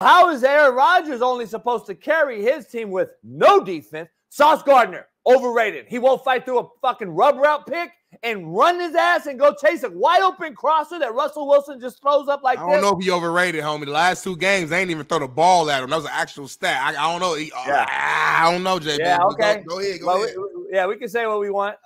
How is Aaron Rodgers only supposed to carry his team with no defense? Sauce Gardner, overrated. He won't fight through a fucking rub route pick and run his ass and go chase a wide open crosser that Russell Wilson just throws up like this. I don't know if he overrated, homie. The last 2 games, they ain't even throw the ball at him. That was an actual stat. I don't know. I don't know, JB. Yeah, okay. Go ahead. We can say what we want.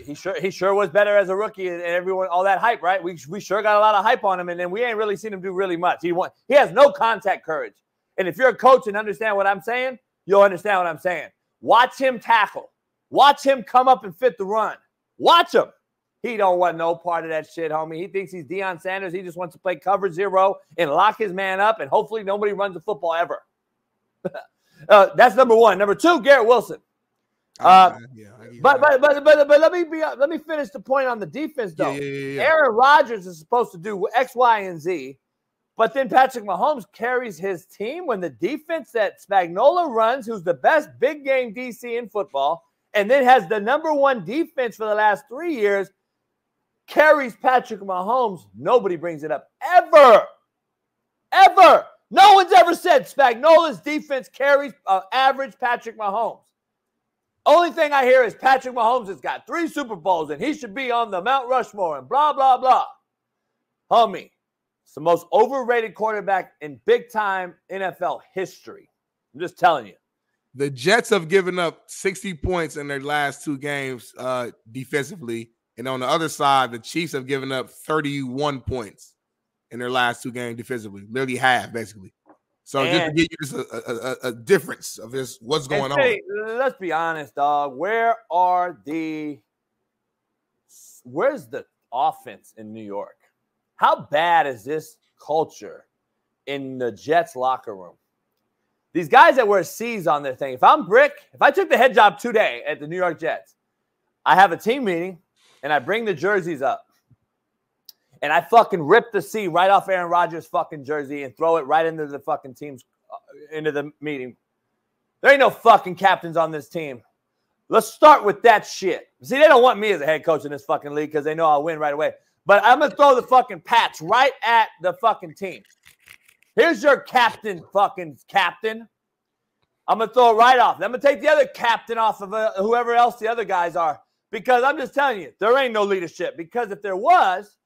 He sure was better as a rookie, and everyone, all that hype, right? We sure got a lot of hype on him, and then we ain't really seen him do really much. He has no contact courage. And if you're a coach and understand what I'm saying, you'll understand what I'm saying. Watch him tackle. Watch him come up and fit the run. Watch him. He don't want no part of that shit, homie. He thinks he's Deion Sanders. He just wants to play cover 0 and lock his man up, and hopefully nobody runs the football ever. That's number 1. Number 2, Garrett Wilson. But let me finish the point on the defense though. Yeah. Aaron Rodgers is supposed to do X, Y, and Z, but then Patrick Mahomes carries his team when the defense that Spagnuolo runs, who's the best big game DC in football, and then has the number 1 defense for the last 3 years, carries Patrick Mahomes. Nobody brings it up ever. No one's ever said Spagnuolo's defense carries average Patrick Mahomes. Only thing I hear is Patrick Mahomes has got 3 Super Bowls and he should be on the Mount Rushmore and blah, blah, blah. Homie, it's the most overrated quarterback in big-time NFL history. I'm just telling you. The Jets have given up 60 points in their last 2 games defensively. And on the other side, the Chiefs have given up 31 points in their last 2 games defensively. Literally half, basically. So just to give you just a difference of this, what's going on. Let's be honest, dog. Where's the offense in New York? How bad is this culture in the Jets locker room? These guys that wear C's on their thing. If I'm Brick, if I took the head job today at the New York Jets, I have a team meeting and I bring the jerseys up. And I fucking rip the C right off Aaron Rodgers' fucking jersey and throw it right into the fucking team's into the meeting. There ain't no fucking captains on this team. Let's start with that shit. See, they don't want me as a head coach in this fucking league because they know I'll win right away. But I'm going to throw the fucking patch right at the fucking team. Here's your captain, fucking captain. I'm going to throw it right off. I'm going to take the other captain off of whoever else the other guys are. Because I'm just telling you, there ain't no leadership. Because if there was,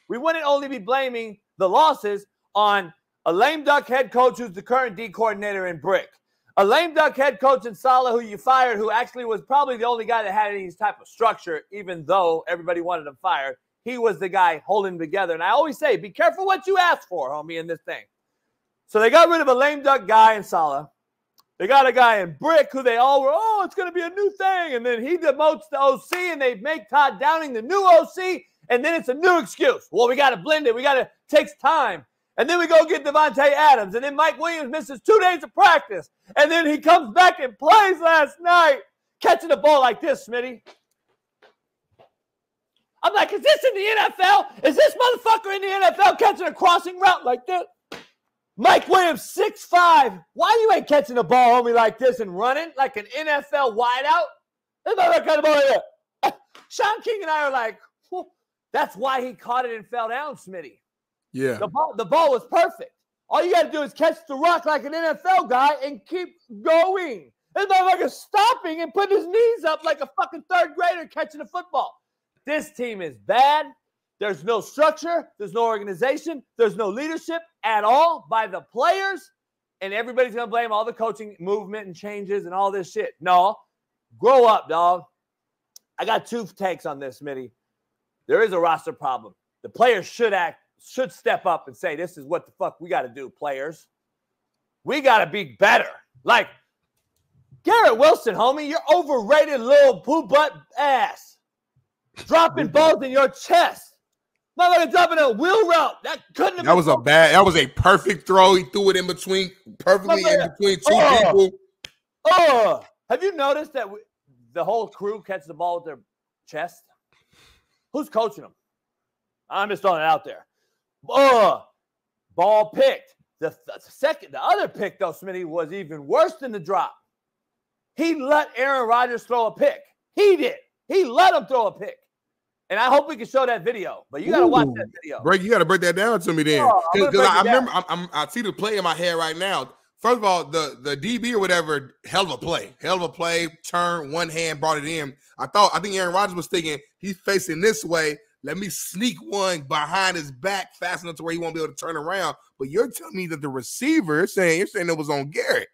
we wouldn't only be blaming the losses on a lame duck head coach who's the current D coordinator in Brick. A lame duck head coach in Salah who you fired, who actually was probably the only guy that had any type of structure, even though everybody wanted him fired. He was the guy holding them together. And I always say, be careful what you ask for, homie, in this thing. So they got rid of a lame duck guy in Salah. They got a guy in Brick who they all were, oh, it's going to be a new thing. And then he demotes the OC and they make Todd Downing the new OC. And then it's a new excuse. Well, we got to blend it. It takes time. And then we go get Devontae Adams. And then Mike Williams misses 2 days of practice. And then he comes back and plays last night, catching the ball like this, Smitty. I'm like, is this in the NFL? Is this motherfucker in the NFL catching a crossing route like this? Mike Williams, 6'5". Why you ain't catching the ball, homie, like this and running like an NFL wideout? That's not that kind of ball here. Shaun King and I are like, whew. That's why he caught it and fell down, Smitty. Yeah. The ball was perfect. All you got to do is catch the rock like an NFL guy and keep going. This motherfucker's stopping and putting his knees up like a fucking 3rd grader catching a football. This team is bad. There's no structure. There's no organization. There's no leadership at all by the players. And everybody's going to blame all the coaching movement and changes and all this shit. No. Grow up, dog. I got 2 takes on this, Smitty. There is a roster problem. The players should step up and say, this is what the fuck we got to do, players. We got to be better. Like, Garrett Wilson, homie, you're overrated little poo-butt ass. Dropping balls in your chest. Motherfucker dropping a wheel route. That couldn't have been. That was a perfect throw. He threw it in between, perfectly in between 2 people. Have you noticed that the whole crew catches the ball with their chest? Who's coaching them? I'm just throwing it out there. Ball picked. The other pick, though, Smitty, was even worse than the drop. He let Aaron Rodgers throw a pick. He did. He let him throw a pick. And I hope we can show that video, but you got to watch that video. You got to break that down to me then. Because I remember, I see the play in my head right now. First of all, the DB or whatever, hell of a play, turn, one hand, brought it in. I think Aaron Rodgers was thinking, he's facing this way. Let me sneak one behind his back fast enough to where he won't be able to turn around. But you're telling me that the receiver, you're saying it was on Garrett.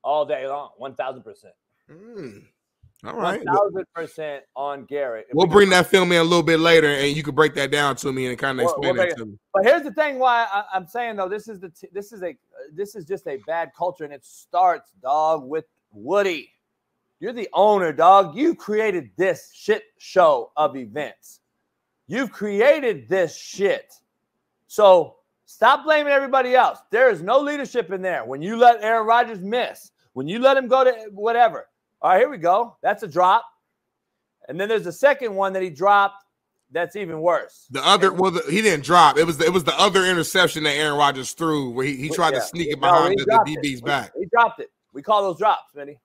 All day long, 1,000%. All right. 1,000% on Garrett. We'll bring that film in a little bit later, and you can break that down to me and kind of explain that to me. But here's the thing why I'm saying, though, this is just a bad culture, and it starts, dog, with Woody. You're the owner, dog. You created this shit show of events. You've created this shit. So stop blaming everybody else. There is no leadership in there. When you let Aaron Rodgers miss, when you let him go to whatever. All right, here we go. That's a drop. And then there's a second one that he dropped that's even worse. He didn't drop. It was the other interception that Aaron Rodgers threw where he tried to sneak it behind the DB's back. He dropped it. We call those drops, Smitty.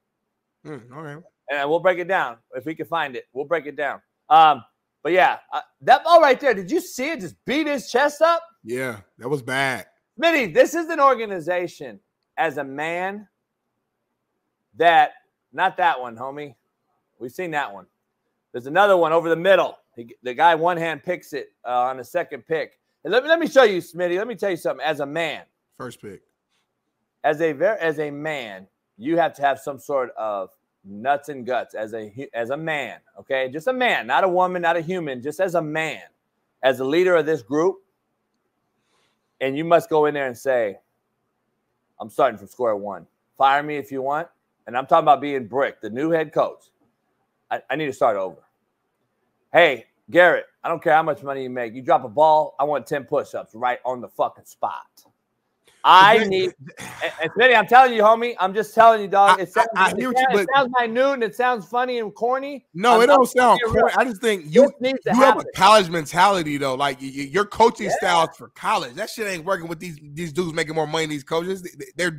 Okay. And we'll break it down. If we can find it, we'll break it down. But yeah, that ball right there, did you see it just beat his chest up? Yeah, that was bad. Smitty, this is an organization as a man that – not that one, homie. We've seen that one. There's another one over the middle. The guy one hand picks it on the second pick. And let me show you, Smitty. Let me tell you something. As a man, first pick. As a man, you have to have some sort of nuts and guts as a man. Okay, just a man, not a woman, not a human. Just as a man, as a leader of this group, and you must go in there and say, "I'm starting from square one. Fire me if you want." And I'm talking about being Brick, the new head coach. I need to start over. Hey, Garrett, I don't care how much money you make. You drop a ball, I want 10 push-ups right on the fucking spot. And Smitty, I'm telling you, homie. I'm just telling you, dog. It sounds minute and it sounds funny and corny. No, it don't sound corny. I just think you have a college mentality, though. Like your coaching style is for college. That shit ain't working with these dudes making more money. These coaches, they're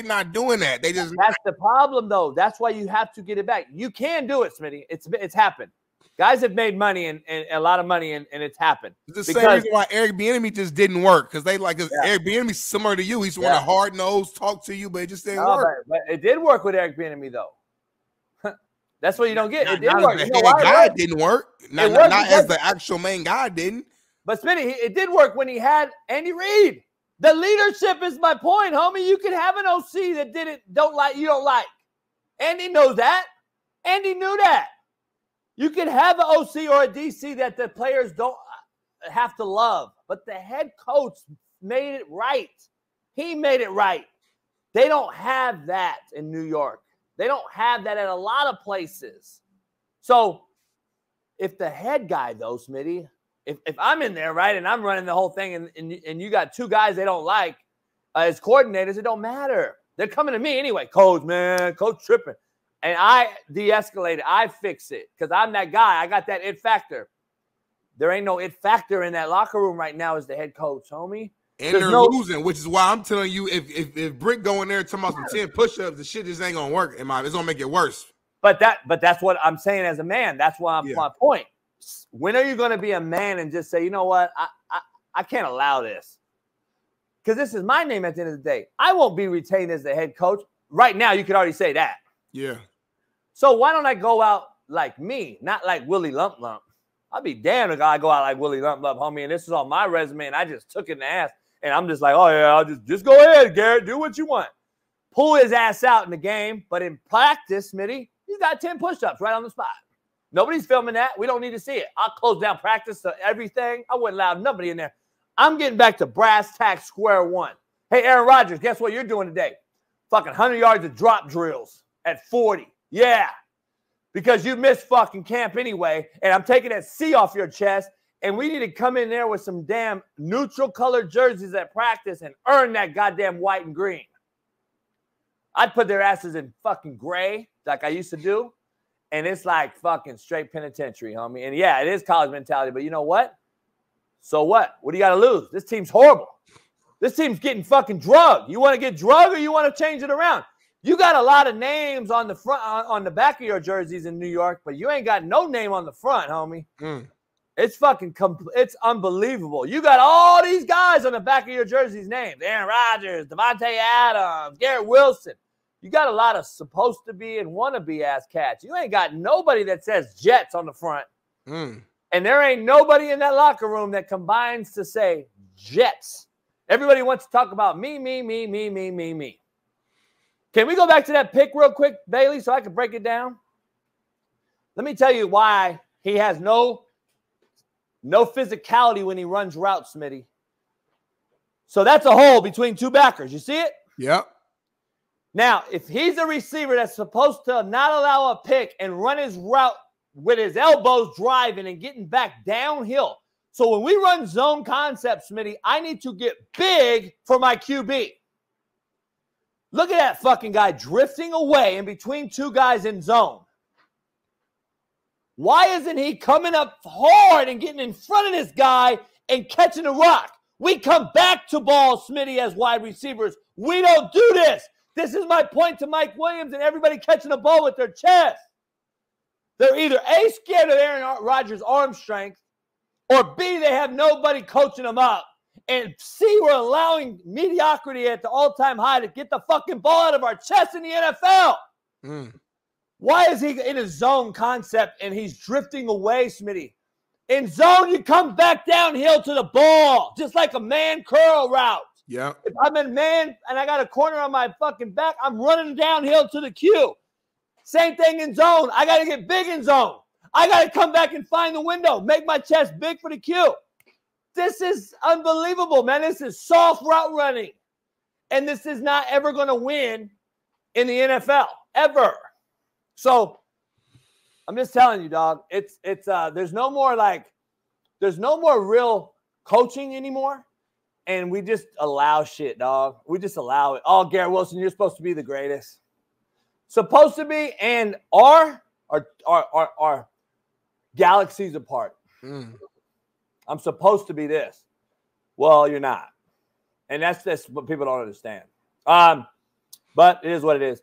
not doing that. That's the problem, though. That's why you have to get it back. You can do it, Smitty. It's happened. Guys have made money and a lot of money, and it's happened. It's the same reason why Eric Bieniemy just didn't work, because Eric Bieniemy's similar to you. He's want to hard nose talk to you, but it just didn't work. But it did work with Eric Bieniemy, though. That's what you don't get. It did work. The guy didn't work. Not as the actual main guy didn't. But Smitty, it did work when he had Andy Reid. The leadership is my point, homie. You can have an OC that don't like. Andy knows that. Andy knew that. You can have an OC or a DC that the players don't have to love, but the head coach made it right. He made it right. They don't have that in New York. They don't have that at a lot of places. So if the head guy, though, Smitty, if I'm in there, right, and I'm running the whole thing and you got two guys they don't like as coordinators, it don't matter. They're coming to me anyway. Coach tripping. And I de-escalate it. I fix it because I'm that guy. I got that it factor. There ain't no it factor in that locker room right now as the head coach, homie. And they're losing, which is why I'm telling you, if Brick go in there talking about some 10 push-ups, the shit just ain't gonna work. It's gonna make it worse. But that's what I'm saying as a man. That's why my point. When are you gonna be a man and just say, you know what, I can't allow this because this is my name at the end of the day. I won't be retained as the head coach right now. You could already say that. Yeah. So why don't I go out like me, not like Willie Lump Lump? I'll be damned if I go out like Willie Lump Lump, homie, and this is on my resume, and I just took it in the ass, and I'm just like, oh, yeah, I'll just go ahead, Garrett, do what you want. Pull his ass out in the game, but in practice, Smitty, he's got 10 push-ups right on the spot. Nobody's filming that. We don't need to see it. I'll close down practice to everything. I wouldn't allow nobody in there. I'm getting back to brass tacks square one. Hey, Aaron Rodgers, guess what you're doing today? Fucking 100 yards of drop drills at 40. Yeah. Because you missed fucking camp anyway, and I'm taking that C off your chest, and we need to come in there with some damn neutral colored jerseys at practice and earn that goddamn white and green. I'd put their asses in fucking gray like I used to do, and it's like fucking straight penitentiary, homie. And yeah, it is college mentality, but you know what? So what? What do you got to lose? This team's horrible. This team's getting fucking drugged. You want to get drugged or you want to change it around? You got a lot of names on the front, on the back of your jerseys in New York, but you ain't got no name on the front, homie. It's fucking it's unbelievable. You got all these guys on the back of your jerseys names. Aaron Rodgers, Devontae Adams, Garrett Wilson. You got a lot of supposed to be and want to be ass cats. You ain't got nobody that says Jets on the front. And there ain't nobody in that locker room that combines to say Jets. Everybody wants to talk about me. Can we go back to that pick real quick, Bailey, so I can break it down? Let me tell you why he has no physicality when he runs routes, Smitty. So that's a hole between two backers. You see it? Yep. Now, if he's a receiver that's supposed to not allow a pick and run his route with his elbows driving and getting back downhill. So when we run zone concept, Smitty, I need to get big for my QB. Look at that fucking guy drifting away in between two guys in zone. Why isn't he coming up hard and getting in front of this guy and catching a rock? We come back to ball, Smitty, as wide receivers. We don't do this. This is my point to Mike Williams and everybody catching a ball with their chest. They're either A, scared of Aaron Rodgers' arm strength, or B, they have nobody coaching them up. And C, we're allowing mediocrity at the all-time high to get the fucking ball out of our chest in the NFL. Why is he in a zone concept and he's drifting away, Smitty? In zone, you come back downhill to the ball, just like a man curl route. Yeah. If I'm in man and I got a corner on my fucking back, I'm running downhill to the Q. Same thing in zone. I got to get big in zone. I got to come back and find the window, make my chest big for the Q. This is unbelievable, man. This is soft route running. And this is not ever going to win in the NFL, ever. So I'm just telling you, dog, there's no more real coaching anymore. And we just allow shit, dog. We just allow it. Oh, Garrett Wilson, you're supposed to be the greatest. Supposed to be, and our galaxies apart. I'm supposed to be this. Well, you're not. And that's what people don't understand. But it is what it is.